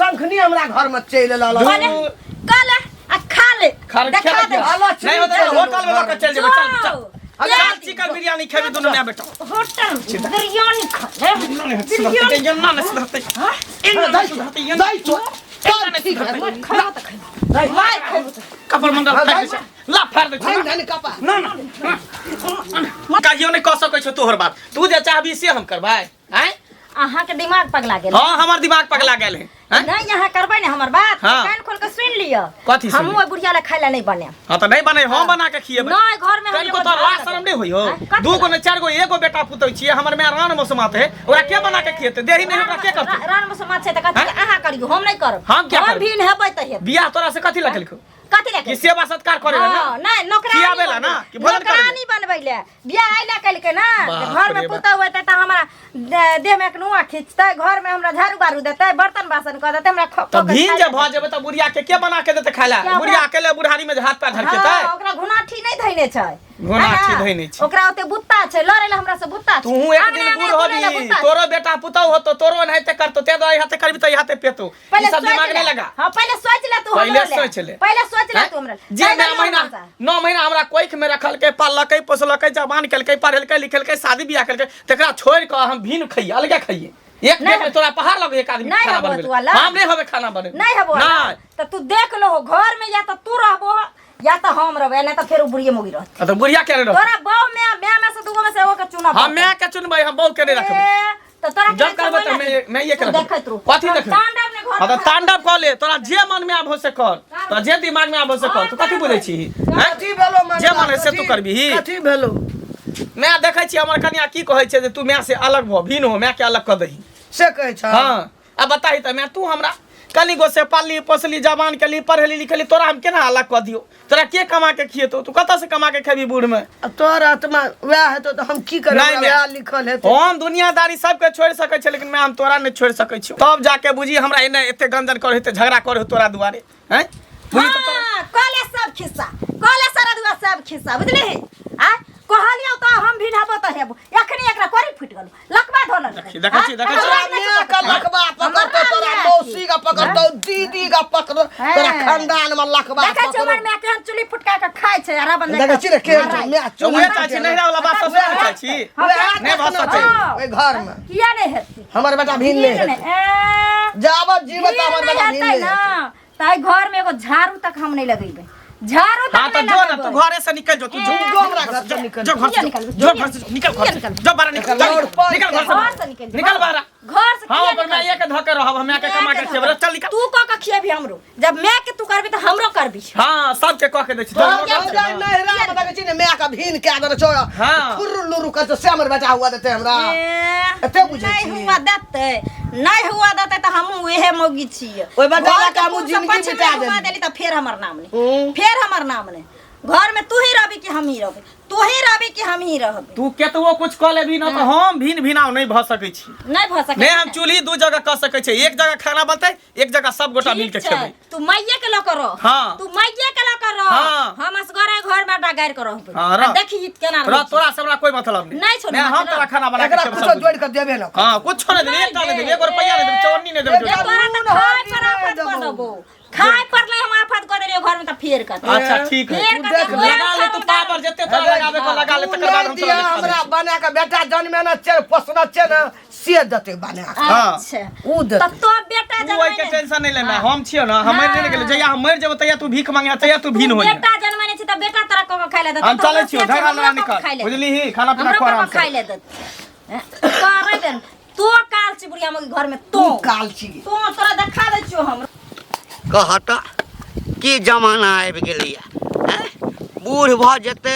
शंखनी हमरा घर में चल लाल कल आ खा ले देखा दे नहीं होता होटल में लेकर चल जेबे चल चल चिकन बिरयानी खेबे दोनों में बेटा होटल बिरयानी खा ले बिरयानी जन्ना न सुधरते हां दाई तो ठीक है खा त खा दाई मार खा कपर मंडल फाड़ दे ला फाड़ दे नहीं कपा ना कहियो नहीं कह सकै छ तोहर बात तू जे चाहबी से हम करबै हैं अहाँ के दिमाग पगला गेल हां हमर दिमाग पगला गेल है नहीं यहाँ करबै ने हमर बात कान खोल के सुन लियो कथि हम ओइ बुढ़िया ले खाइला नहीं बने हां त नहीं बने हम बना के खिएबै नहीं घर में हम को तो लाज शर्म नहीं होई हो दू गो ने चार गो एगो बेटा पुतौ छिए हमर में रान मसमात है ओरा के बना के खिएते देही नहीं ओरा के करते रान मसमात छै त कथि अहाँ करियो हम नहीं करब हम क्या करब भी हेबै त हे बियाह तोरा से कथि लगलखो कथि ले कि सेवा सत्कार करे ना नहीं नौकरानी खियाबेला ना कि भोजन करे नौकरानी बनबैले बियाह आइला कलके ना घर में पुतौ होते त हमरा देह में कनुआ खींचतै घर में हमरा झाड़ू बारू देतै बर्तन बासन क देतै हमरा त भीन जे भ जेबे त बुढ़िया के बना के देते खाइला बुढ़िया अकेले बुढ़ारी में हाथ पैर धरकेतै ओकरा घुनाठी नहीं धइने छै घुनाठी धइने छै ओकरा ओते बुत्ता छै लड़ेला हमरा से बुत्ता छै तू एक दिन बूढ़ होबी तोरो बेटा पुतौ होतो तोरो नहिते करतो ते दई हाथे करबी त हाथे पेतो ई सब दिमाग नहीं लगा हां पहले सोच ले तू पहले सोच ले तू हमरा जे 9 महीना हमरा कोइख में रखल के पाललकै पोसलकै जवान केलकै पढ़ेलकै लिखेलकै शादी बियाह केलकै तकरा छोड़ के हम भीन खइए अलगे खइए एक दिन में तोरा पहाड़ लगे एक आदमी खाना बनबे हम नहीं होबे खाना बनबे नहीं हबो नहीं त तू देख लो घर में या त तू रहबो या त हम रहबे नहीं त फेर बुढ़िया मोगी रहत त बुढ़िया के रह तोरा बाव में से दुगो में से एगो के चुना हम मैं के चुनबै हम बाव के नहीं रखबे त तोरा जब करबे त मैं ये करब देखत रहो कथि देख तांडव ने घर हां त तांडव क ले तोरा जे मन में आबो से कर तो जे दिमाग में आबो से कर तू कथि बोलै छी कथि भेलो मन जे मन से तू करबी कथि भेलो मैं देखै छी हमर कन्या की कहै छै जे तू मैं से अलग भ भिन हो मैं के अलग क दही से कहै छ हां अब बताही त मैं तू हमरा कली गो से पाली पोसली जवान के लिए पढ़ली लिखली तोरा हम केना अलग क दियो तोरा के कमा के खिएतो तू कत से कमा के खेबी बूढ़ में तोर आत्मा वह हेतो त हम की करब वह लिखल हेतो हम दुनियादारी सब के छोड़ सकै छै लेकिन मैं हम तोरा नहीं छोड़ सकै छी तब जाके बुझी हमरा एने एते गंजन करे हेते झगड़ा करे तोरा दुआरे हैं हां कले सब खिस्सा कले सारा दुआ सब खिस्सा बुझली आ कहलियो त हम भी ढाबो त हेबो एखनी एकरा कोरी फुट गेल लकबा धोलन देखै छी मैं का लकबा पकड़तो तोरा मौसी का पकड़तो दीदी का पकड़तो तोरा खानदान में लकबा देखै छी हमर मैं केहन चुली फुटका के खाय छै अरा बंद देखै छी रे के मैं चुली चाची नहीं वाला बात सब चाहै छी नहीं बात सच ओए घर में किया नहीं हेती हमर बेटा भिन नहीं है जावत जीवत हमर बेटा भिन नहीं है ताई घर में एगो झाड़ू तक हम नहीं लगेबे झाड़ू तक हां तो जो ना तू घरे से निकल जो तू जो हमरा घर से निकल जो घर से निकल घर से जो बाहर निकल घर से निकल बाहर घर से हां पर मैं एक धके रहब हम के कमा के खेब चल निकल तू क के खिएबी हमरो जब मैं के तू करबी त हमरो करबी हां सब के क के दै छी नहीं रा बता छी ने मैं का भिन के आदर छोड़ हां फुर्रु कर तो से हमर बेटा हुआ देते हमरा एते बुझै छी नहीं हुआ देते नहीं हुआ देते त हम उहे मोगी छिए ओइ बेटा का मु जिंदगी बिता हुआ देली त फेर हमर नाम नहीं फेर हमर नाम नहीं घर में तू ही रहबी कि हम ही रहबी तू ही रहबी कि हम ही रहबी तू केतवो कुछ क लेबी न त हम भिन भिनाव नहीं भ सकै छी नहीं भ सकै नहीं हम चूल्ही दू जगह क सकै छी एक जगह खाना बनतै एक जगह सब गोटा मिल के खेबै तू मैये के ल करो हां तू मैये के ल करो हम असगरे घर में डागार करो देखी केना रा तोरा से हमरा कोई मतलब नहीं छोड़ हम तोरा खाना बना के एकरा कुछ जोड़ के देबे न हां कुछ नहीं देबे एक डाल देबे 1 रुपया नहीं देबे चवन्नी नहीं देबे खाए पड़ले हम आफत कर देलियो घर में त फेर कर अच्छा ठीक है लगा ले तू पावर जते तो लगावे को लगा ले तकर बाद हम तोरा हमरा बना के बेटा जन्मे न छे पोसना छे न से दते बना अच्छा उ दते त तो बेटा जन्मे कोई के टेंशन नहीं लेना हम छियो ना हम नहीं गेले जया हम मर जेबो तया तू भीख मांगे तया तू भिन हो बेटा जन्मे नहीं छ त बेटा तोरा को खाइ ले दत हम चले छियो ढगा लगा निकल बुझली ही खाना पीना खा आराम से खाइ ले दत करे देन तो काल छी बुढ़िया मगे घर में तो काल छी तो तोरा देखा दे छियो हम कहता की जमाना आब गेलिए बूढ़ भ जेते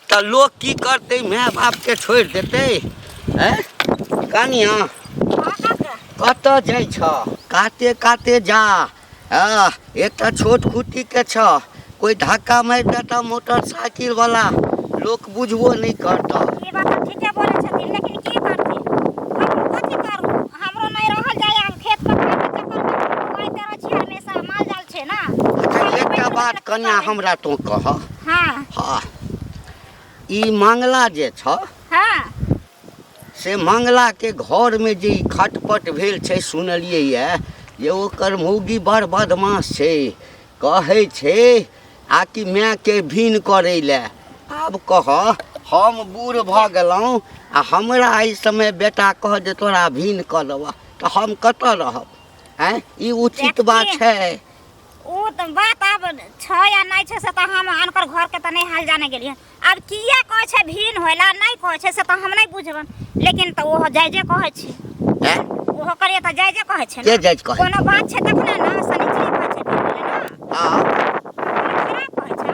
त लोग की करते माय बाप के छोड़ देते कनिया कत जाइ छ काते काते जा एक छोट कुटी के छ कोई धक्का मार देता मोटरसाइकिल वाला लोग बुझबो नहीं करता ये बात ठीके बोले छथिन लेकिन की करती हम कथि करू हमरो नहीं रहल जाय हम खेत में चक्कर में कोई तरह छी हमेशा माल जाल छे ना अच्छा एकटा बात कन्या हमरा तो कह हां हां ई मंगला जे छ हां से मंगला के घर में जे खटपट भेल छै सुनलिए ये ये ओकर मौगी बड़ बदमाश छै, कहै छै आकि माय के भीन करे ले। आब कह हम बूढ़ भ गेलहुँ आ हमरा एहि समय बेटा कह जे तोरा भीन कऽ देबह तऽ हम कतऽ रहब? हैं ई उचित बात छै? ओ तो बात अब छ या नहीं छै से तो हम अनकर घर के तो नहीं हाल जाने गेलिए। अब किया कहे छै भीन होइला नहीं कहे छै से तो हम नहीं बुझबन, लेकिन तो ओहो जायजे कहे छै। हैं ओहो करिए तो जायजे कहे छै के ना। जायज कहे? कोनो बात छै तखने ना सनिचरी कहे छै भीन होइला ना। हाँ खराब कहे छै।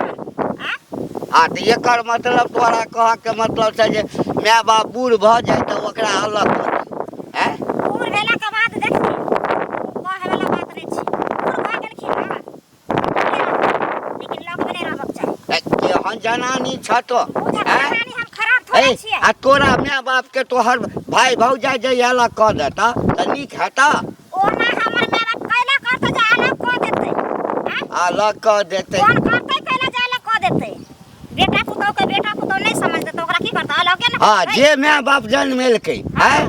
आ तऽ एकर मतलब तोरा कह के मतलब छै जे माय बाप बूढ़ भऽ जाए तऽ ओकरा अलग कर दे। हैं बूढ़ भेला के बाद देखी कहे वाला बात नहीं छै। बूढ़ भऽ गेलखिन ना, लेकिन लोग नहीं रहबाक चाही। केहन जनानी छ तो? ओ तऽ हैं कहानी हम खराब थोड़े छियै। आ तोरा माय बाप के तोहर भाई भौजाई जे अलग कऽ देता तऽ नीक हेता? ओना हमर माय बाप कैला करतै जे अलग कऽ देतै। हैं अलग कऽ देतै कौन करतै कैला जे अलग कऽ देतै? बेटा पुतौह के बेटा पुतौह नहीं समझतै तऽ ओकरा की करतै? अलगे ना हाँ करतै। जे माय बाप जन्मेलकै हैं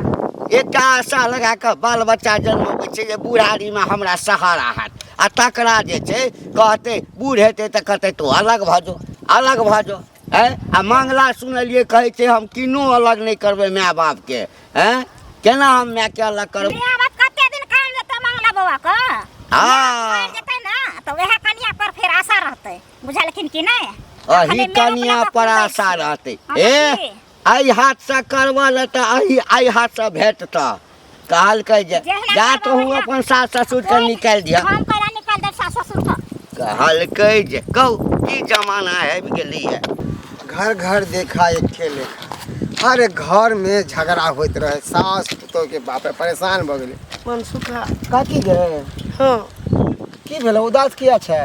एकटा आशा लगा कऽ बाल बच्चा जन्मबै छै जे बुढ़ारीमे हमरा सहारा हैत, आ तकरा जे छै कहतै बूढ़ हेतै तऽ कहतै तू अलग भऽ जो, अलग भऽ जो। हैं आ मंगला सुनलिए कहै छै हम किनो अलग नहीं करबै माय बाप के। हैं केना हम माय के अलग करब? माय बाप कते दिन काम देतै मंगला बौआ के? हाँ जेतै ना तऽ वएह कनिया पर फेर आशा रहतै, बुझलखिन कि नहीं? अही कनिया पर आशा रहतै। ए एहि हाथ से करबल तऽ एहि हाथ से भेटतऽ। कहलकै जे जा तोहू अपन सास ससुर के निकालि दिया। हम कैला निकाल देब सास ससुर के? कहलकै जे कहू की जमाना आबि गेलै है। घर घर देखा एके लेखा, हर घर में झगड़ा होइत रहे। सास पुतोह के बापे परेशान भऽ गेलै। मनसुखा काकी गे हाँ की भेल? उदास किया छै?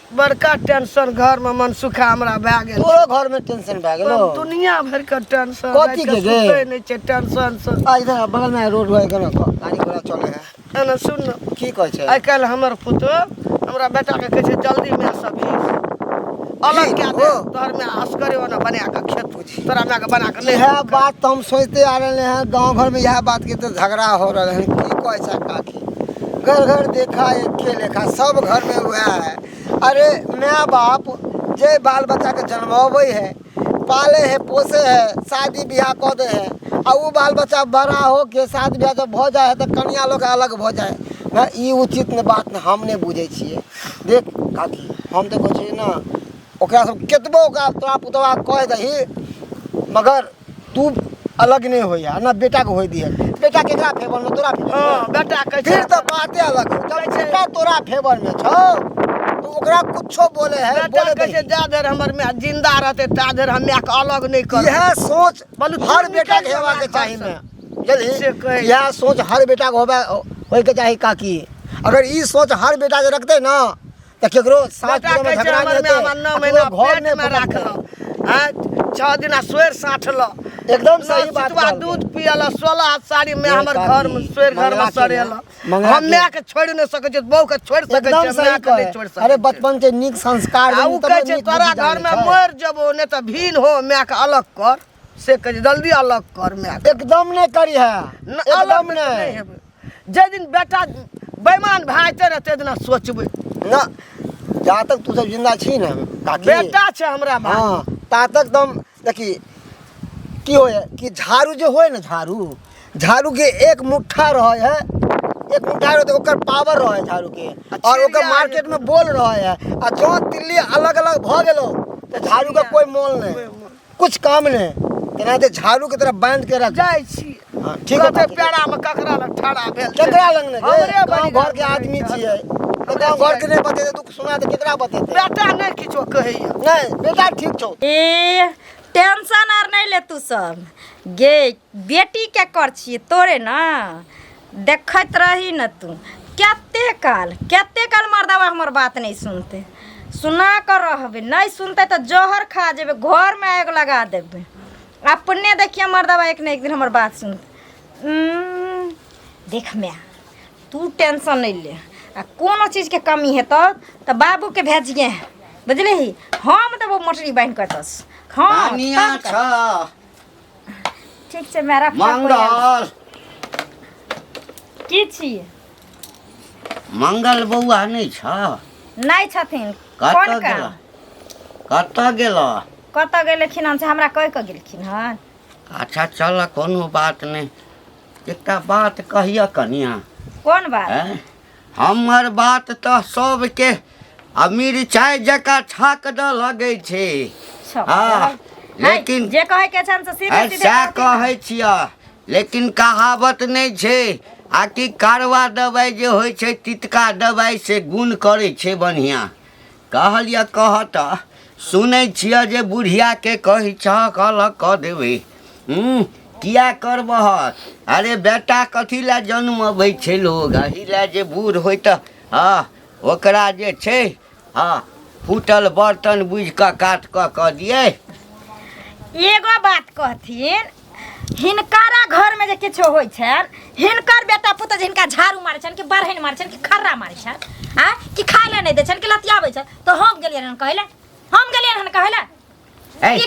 बड़का टेंशन घर में मनसुखा हमरा भए गेल। तोरो घर में टेंशन भए गेलो? दुनिया भर के टेंशन कथी के गे? सुतै नहीं छै टेंशन से। आ इधर बगल में रोड है गाड़ी घोड़ा चले है। एना सुन न, की कहै छै? आइ काल्हि हमर पुतोह हमरा बेटा के कहै छै जल्दी में सब अलग क्या दे तोहर में अस्करे वाला बना के खेत पूछी तोरा में के बना के नहीं यह बात तो हम सोचते आ रहे हैं। गांव घर में यह बात के तो झगड़ा हो रहे हैं। की कहै छै काकी? घर घर देखा एके लेखा, सब घर में हुआ है। अरे माँ बाप जे बाल बच्चा के जन्मावे है, पाले है, पोसे है, शादी ब्याह कऽ दे है, आ वो बाल बच्चा बड़ा हो के शादी ब्याह जब भऽ जाए है तो कनिया लोग अलग भऽ जाए ना। ई उचित न बात न हम नहीं बुझे छिए। देख काकी हम तो कहै छी ना ओकरा सब केतबो ओकरा तोरा पुतवा कह दही, मगर तू अलग नहीं होइया ना बेटा के होई दिए। बेटा केकरा फेवर में? तोरा फेवर हां में। बेटा कहै छै फिर तो बातें अलग हो। जब बेटा तोरा फेवर में छौ तो ओकरा कुछो बोले है, बेटा बोले कहै छै दही। जा देर हमर में जिंदा रहते ता देर हम के अलग नहीं कर। यह सोच बोलू हर तू बेटा निकल के हेबाके जा चाही घर में। से कहे। जल्दी यह सोच हर बेटा को होय के चाही काकी। अगर ई सोच हर बेटा के रखते ना तो केकरो साथ बेटा में कहै छै झगड़ा हमर नहीं में हमर 9 महीना घर पेट में राखल हैं 6 दिन स्वेर साठल एकदम सही बात सुतवा कहलू। दूध पियल 16 साड़ी में ए हमर काकी, घर में स्वेर घर मंगा में के सड़ेल। मंगा हम के। माय के छोड़ नहीं सकै छै, बहू के छोड़ सकै एकदम छै, सही माय के नहीं छोड़ कहे। सकै अरे छै। बचपन से नीक संस्कार आ उ देनी, कहै तब छै नीक तोरा बुद्धि घर में जानै छै। मर जबो नहीं तो भीन हो माय के अलग कर से कहै छै जल्दी अलग कर माय के। एकदम नहीं करी है, एकदम अलग नहीं हेबै। जे दिन बेटा बेईमान भाइते रहते दिन सोचबै ना। जहाँ तक तू सब जिंदा छी ना काकी, बेटा छै हमरा भाई। हाँ ता तक दम देखी की होय कि झाड़ू जो होय ना, झाड़ू के एक मुट्ठा रहे है, एक मुट्ठा रहे तो ओकर पावर रहे झाड़ू के, और ओकर मार्केट में बोल रहे है। आ जो तिल्ली अलग अलग भ गेलो तो झाड़ू का कोई मोल नहीं, कुछ काम नहीं। तेनाहिते झाड़ू के तरह बांध के रख। जाइ छी हाँ, ठीक है कते काकी। पेड़ा में ककरा लग ठड़ा भेल छै। केकरा लग ने हमरे गांव बड़ी घर के आदमी छिए, तो गांव घर के नहीं बतेते तू सुना तो केकरा बतेते? बेटा नहीं किछो कहैया। नहीं बेटा ठीक छौ। ए टेंशन आर नहीं ले तू सब गे, बेटी के कर छिए तोरे ना देखत रही न तू। केते काल मर्दवा हमर बात नहीं सुनते, सुना कर रहबे, नहीं सुनते तो जहर खा जेबे, घर में आग लगा देबे। अपने देखिए मर्दवा एक न एक दिन हमर बात सुनते। देख मैं तू टेंशन नहीं ले, आ कोनो चीज के कमी है तो बाबू के भेजिए, बुझली? हम तो वो मोटरी बांध कर दस। हाँ कनिया तब कर। छ ठीक से मेरा मंगल की छिए? मंगल बउआ नहीं छ नहीं छथिन कतऽ कौन गेल का कतऽ गेल कतऽ गेलखिन हन से हमरा कह के गेलखिन हन अच्छा चल कोनो बात नहीं एकटा बात कहिया कनिया कौन बात हैं? हमर बात तो सबके आ मिरचाई जका छाक द लगे छे हाँ, लेकिन जे कहे के छन से सीधे सीधे ऐसा कहथिन। कहे छिया लेकिन कहावत नहीं छे आकि कारवा दवाई जे होय छे तितका दवाई से गुण करे छे बढ़िया कहलिया कहत सुनै छिया जे बुढ़िया के कही छ कल क देवे किया करबह अरे बेटा कथी ला जन्म अबै छे लोग अही ला जे बूढ़ होय त हाँ ओकरा जे छे हाँ फूटल बर्तन बुझ क काट क दिए एगो बात कहथिन हिनकारा घर में जे किछो होय छन हिनकर बेटा पुत जिनका झाड़ू मारे छन कि बरहन मारे छन कि खर्रा मारे छन आ कि खाय ले नहीं दे छन कि लतियाबै छन तो हम गेलियन हन कहले हम गेलियन हन कहले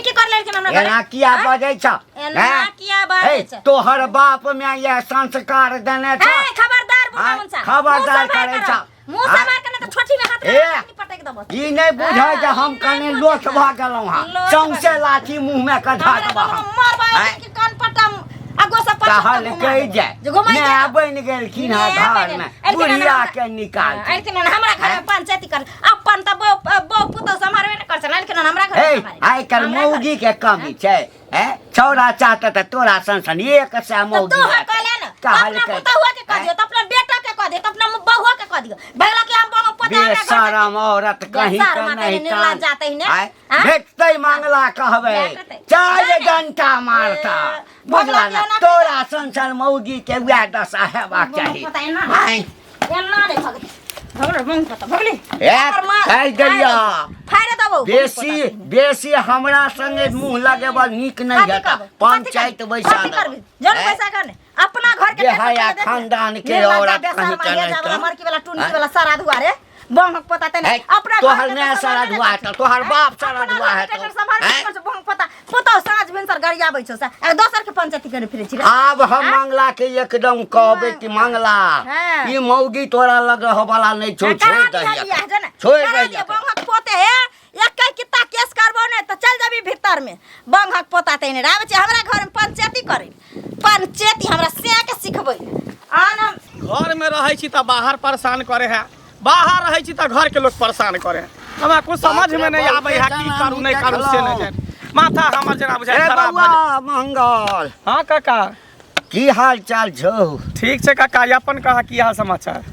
की कर ले कि हमरा एना किया बजै छ एना किया बाजै छ तोहर बाप में ये संस्कार देने छ ए खबरदार बुढ़ा मुंसा खबरदार करे छ मुंह से मार के तो छोटी में हाथ ए, में पटक देबो ई नहीं बुझै जे हम कने लोथ भ गेलौ हां सौंसे लाठी मुंह में कधा देबा मारबा कि कान पटम अगो से पटक कहल कहि जाय मैं बन गेल किना घर में बुढ़िया के निकाल ऐथिन हमरा घर में पंचायती कर अपन त बो पुतो समारवे न करछन लेकिन हमरा घर में समारे आई कर मौगी के कमी छै हैं छौरा चाहत त तोरा संसन एक से मौगी तो कहले न अपना पुतो हुआ के कह दियो त अपना बेटा के कह दियो त अपना बहुआ के कह दियो भगला के हम बंग पता बेशरम औरत कहीं का नहीं निर्लज जाते ही ने भेटतै मंगला कहबे चार घंटा मारता बुझला ना तोरा संसन मौगी के वह दशा हेबाक चाही एना नहीं भगले बंग पता भगले कह गइया फाड़े दबो बेसी हमरा संगे मुंह लगेबा नीक नहीं हेता पंचायत बैसा जन पैसा करने अपना घर के बेहाया खानदान के औरत कहीं का नहीं वाला मरकी वाला टुनकी वाला सारा दुआ रे बंग पता ते नहीं अपना तोहर ने सारा दुआ है तोहर बाप सारा दुआ है तो बंग पता पुतो साँझ भिनसर गड़िया आबै छौ से दोसर के पंचायती करे फिरे छी अब हम मंगला के एकदम कहबे कि मंगला ई मौगी तोरा लग रह वाला नहीं छोड़ दहिया छोड़ दहिया बंग पोते है एक किता केस करबो ने तो चल जाबी भीतर में बंग पोता ते ने आबै छी हमरा घर में पंचायती करे पंचायती हमरा से के सिखबै आन घर में रहे छी त बाहर परेशान करे है बाहर रहे छी त घर के लोग परेशान करे है हमरा कुछ समझ में नहीं आबै है की करू नहीं करू से नहीं जान माथा हमर जना बुझाय खराब भ जाय मंगल हां काका की हाल चाल छौ ठीक छै काका अपन कहा की हाल समाचार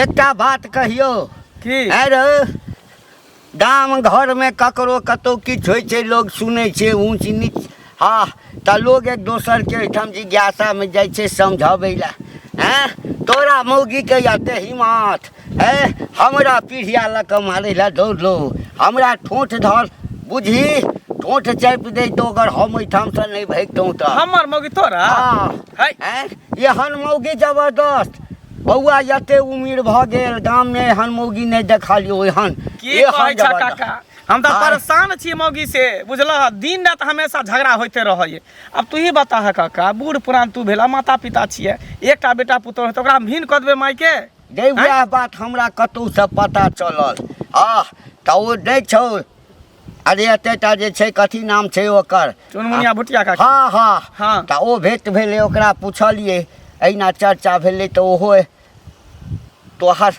एकटा बात कहियो की अरे गाम घर में ककरो कतौ किछ होय छै लोग सुनै छै ऊंच नीच हाँ त लोग एक दोसर के एठम जिज्ञासा में जाय छै समझाबै ला हैं तोरा मौगी के याते हिम्मत है हमरा पीढ़िया लक मारे ला दौड़लो हमरा ठोठ धर बुझी ठोठ चापि दे तो अगर हम एठाम से नहीं भगतौ त हमर मौगी तोरा है एहन मौगी जबरदस्त बौआ यते उम्र भ गेल गाम में एहन मौगी नहीं देखलियो एहन की कहै छ काका हम त परेशान छी मौगी से बुझलह दिन रात हमेशा झगड़ा होते रहय अब तू ही बता है काका बूढ़ पुरान तू भेला माता पिता छिए एकटा बेटा पुतौह त ओकरा भिन क देबे माई के दे वह बात हमरा कतौ से पता चलल त ओ दे छौ अरे एतेटा जे छै कथी नाम छै ओकर चुनमुनिया भुटिया काका हाँ त ओ भेट भेले ओकरा पूछलिए एना चर्चा भेले त ओहो तोहर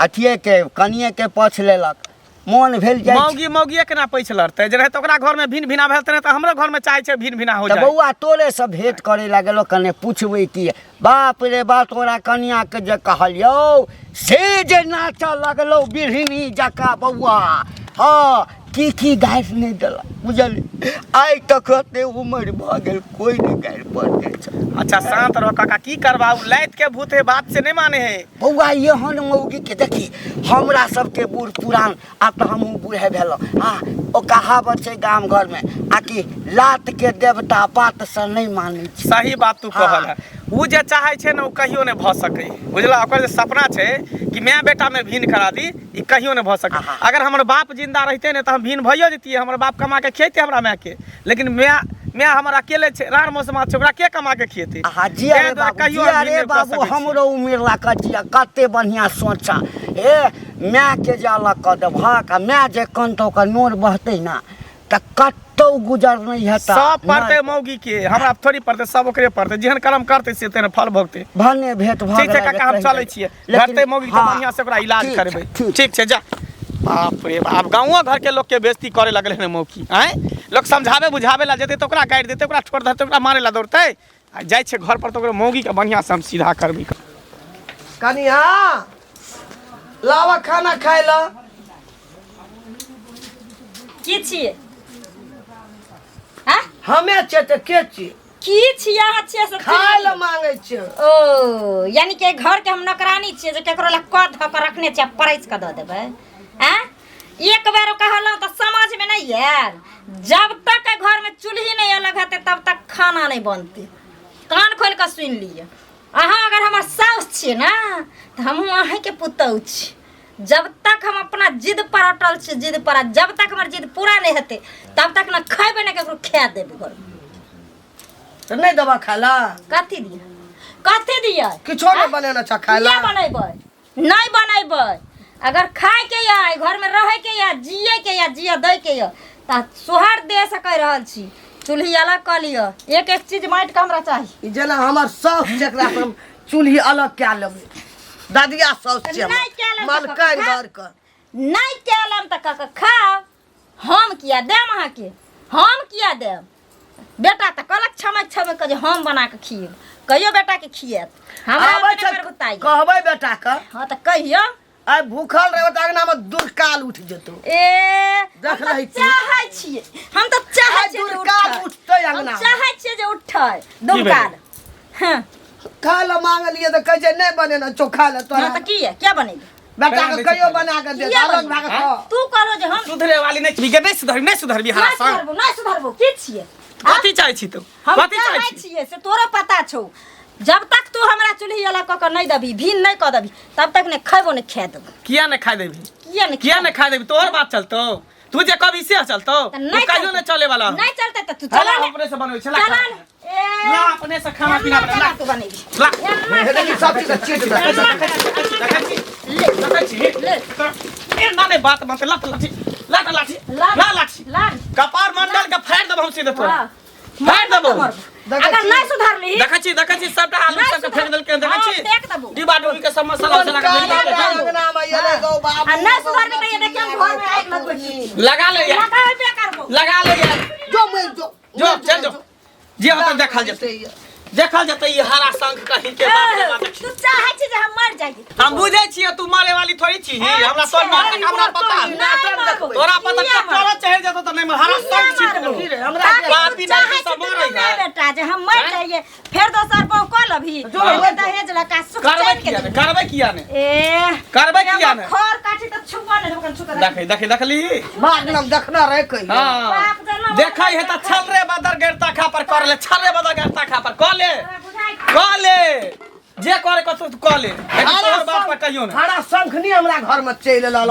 अथिए के कनिए के पछ लेलक मन भेल जाय मौगी केना पैछ लड़ते जे रहे त ओकरा घर में भिन भिना भेल त हमरो घर में चाहे छै भिन भिना हो जाए बौआ तोरे से भेंट करे लागलो कने पूछबै की बाप रे बाप तोरा कनिया के जे कहलियो से जे नाच लगलो बिरहनी जका बौआ हाँ की गाइस नहीं देला बुझल आई तक ते उम्र भ गेल कोई नहीं गाइर पड़ते अच्छा शांत रहो काका की करबाऊ लैत के भूते बात से नहीं माने है बौआ एहन मौगी के देखी हमरा सबके बूढ़ पुरान अब तो हम बूढ़े भेलो हाँ ओ कहावत छै गाम घर में आकि लात के देवता बात से नहीं माने सही बात तू कहल है उ जे चाहे छै न उ कहियो नहीं भ सकै बुझला ओकर जे सपना छै कि मैं बेटा में भिन करा दी ई कहियो नहीं भ सकै अगर हमर बाप जिंदा रहते ने त हम भिन भइयो जतिए हमर बाप कमा के खैते हमरा माय के लेकिन मैं मैं हमारा अकेले छे रार मौसम छै ओकरा के कमा के खिएते हाजी अरे बाबू हमरो उम्र ला कचिया कते बढ़िया सोचा ए मैं के जाला क दे भाक मैं जे कंतो का नोर बहते ना त कत्तो गुजर नहीं हेता सब पड़ते मौगी के हमरा थोड़ी पड़ते सब ओकरे पड़ते जेहन कर्म करते से तेन फल भोगते भने भेट भाग ठीक छै काका हम चलै छियै घरते मौगी के बढ़िया से ओकरा इलाज करबै ठीक छै जा बाप रे बाप गाँव घर के लोग के बेइज्जती करे लगले ने मौकी आए लोग समझावे बुझावे ला जेते तो ओकरा गाइड देते ओकरा छोड़ देते ओकरा मारे ला दौड़ते आ जाय छै घर पर तो ओकरा मौगी के बढ़िया से हम सीधा करबी कनिया लावा खाना खाय ला की छियै हैं हमे छै त के छी की छियै अहाँ छियै से खाय ला मांगे छै ओ यानी कि घर के हम नौकरानी छियै जे केकरो ला कद धऽ के रखने छियै परैस के दऽ देबै हैं एक बेर कहलहुँ तऽ समझ में नहीं आयल जब तक घर में चूल्ही नहीं अलग हेतै तब तक खाना नहीं बनतै कान खोल के सुनि लिअ अहाँ अगर हमर साउस छियै ना तऽ हमहूँ अहींके पुतहु छी जब तक हम अपना जिद पर अटल छी जिद पर जब तक हमर जिद पूरा नहीं हेतै तब तक ना खैबे ना केकरो खा देबै घर में त नहीं दवा खाय ला कथी दिया किछो नहीं बनेना छ खाय ला किया बनेबै नहीं बनेबै अगर खाए के या घर में रहे के या जिया दै के या त सोहर दे सकै रहल छी चूल्ही अलग क लियो एक एक चीज माइट के हमरा चाहिए जेना हमर साउस जेकरा हम चूल्ही अलग क्या लेबै दादिया साउस छै नहीं क्या लेब मलकान घर के नहीं क्या लेब त क खाओ हम किया देम अहाँ के हम किया देम बेटा त कहलक छमक के जे हम बना के खिएब कहियो बेटा के खिएत हमरा अपने बताइए कहबै बेटा के हां त कहियो आइ भूखल रहबै त अंगना में दुरकाल उठ जेतौ ए देख रही छी चाहै छियै हम त चाहै छियै जे दुरकाल उठतै अंगना चाहै छियै जे उठै दुरकाल हां खाय ला मांगलिए त कहै छै नहीं बनेना चोखा ला तोरा त की है क्या बनेगी बेटा के कहियो बना के दे अलग भाग खा तू कहलो जे हम सुधरे वाली नहीं छी के नहीं सुधरबी हरा संग नहीं सुधरबो की छियै कथी चाहै छी तू हम कथी चाहै चाहै छी छियै से तोरा पता छौ जब तक तू हमरा चूल्ही अलग क के नहीं दबी भीन नहीं क दबी तब तक ने खैबो ने खा देबो किया नहीं खाई देबी किया नहीं खाई देबी तोहर बात चलतो तू जे कभी से चलतो तू कहियो नहीं चले वाला नहीं चलते त तू चला अपने से बनबै छला चला ला अपने से खाना पीना बना तू बनेगी ला देखी सब चीज चीट देखै छी ले ए नाने बात मत लाठी लाठी कपार मंडल के फाड़ देब हम सीधे तोरा फाड़ देबो अगर नहीं सुधारली देखै छी सबटा आलू सब फेंक देल के देखै छी देख देबो डिबा डुबी के सब मसाला उसाला के अंगना में ये ले गो बाबू आ नहीं सुधारली त ये देखिए हम घर में आग लगबै छी लगा ले यार लगा पे करबो लगा ले यार जो मैं जो चल जो जे होत देखल जते ई हरा शंख कहीं के बाप रे तू चाहै छी जे हम मर जाइए हम बुझै छियै तू मारे वाली थोड़ी छी हमरा तोर मार के हमरा पता तोरा पता के तोरा चढ़ जतो त नहीं हरा शंख छी हमरा पापी नहीं सब मर रही है बेटा जे हम मर जाइए फिर दोसर पाव क लभी दहेज लगा सुख करबै किया ने ए करबै किया ने खर काटी त छुपा ने दुकान छुका देखली मागनम देखना रहे कहीं हां देखै है त छल रे बदर गेरता खा पर कर ले छल रे बदर गेरता खा पर कर ले जे करे कत तू कह ले तोहर बाप पर कहियो ना हरा शंख नहीं हमरा घर में चल लाल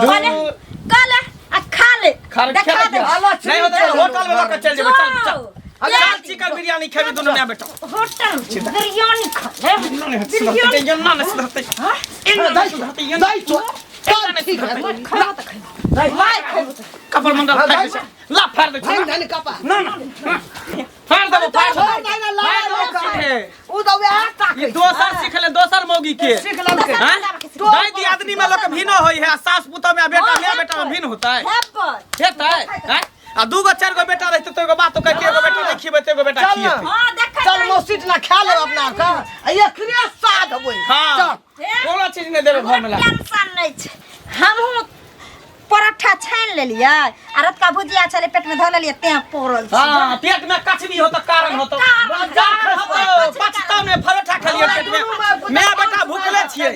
कल आ खा ले देखा दे नहीं होता होटल में लेकर चल जेबे चल अगर चिकन बिरयानी खेबे दोनों में बेटा होटल बिरयानी खा ले बिरयानी जन्ना न सुधरते हां इन्ना सुधरते दाई तो ठीक है खा त खा मार खेबो कपर मंडल फाड़ दे ला फाड़ दे नहीं कपा ना फाड़ दे उ तो वे दोसर सीखले दोसर मौगी के हां दाई दी आदमी में लोग भिनो होई है सास पुतो में बेटा में भिन होता है हेतै हैं आ दू गो चार गो बेटा रहते तो एगो बात तो कह के एगो बेटा नहीं खिबे तो एगो बेटा खिए हां देख चल मोसीट ना खा ले अपना का ये क्रिया साध होई हां कोनो चीज नहीं देबे घर में ला टेंशन नहीं छै हमहु पराठा छान लेलिए आ रत का भुजिया चले पेट में धऽ लेलिए तें पोरल छी हां पेट में कचरी हो त कारण हो त पचता में पराठा खलिए पेट में मैं बेटा भूखले छिए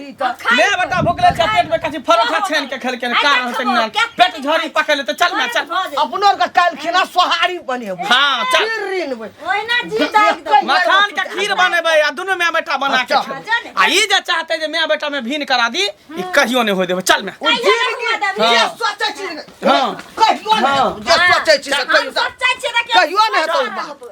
मैं बेटा भूखले छिए पेट में कचरी पराठा छान के खेल के कारण होते ना पेट झड़ी पकड़ ले त चल ना चल अपनो का काल खिना सोहारी बनेबो हां चल रीन बे ओइना जी दाग मखान के खीर बनेबे आ दुनु में बेटा बना के आ ई जे चाहते जे मैं बेटा में भीन करा दी ई कहियो नहीं होय देबे चल मैं ये सोचे छी हां कहियो नहीं जे सोचे छी से कहियो सच्चाई छै कहियो नहीं तो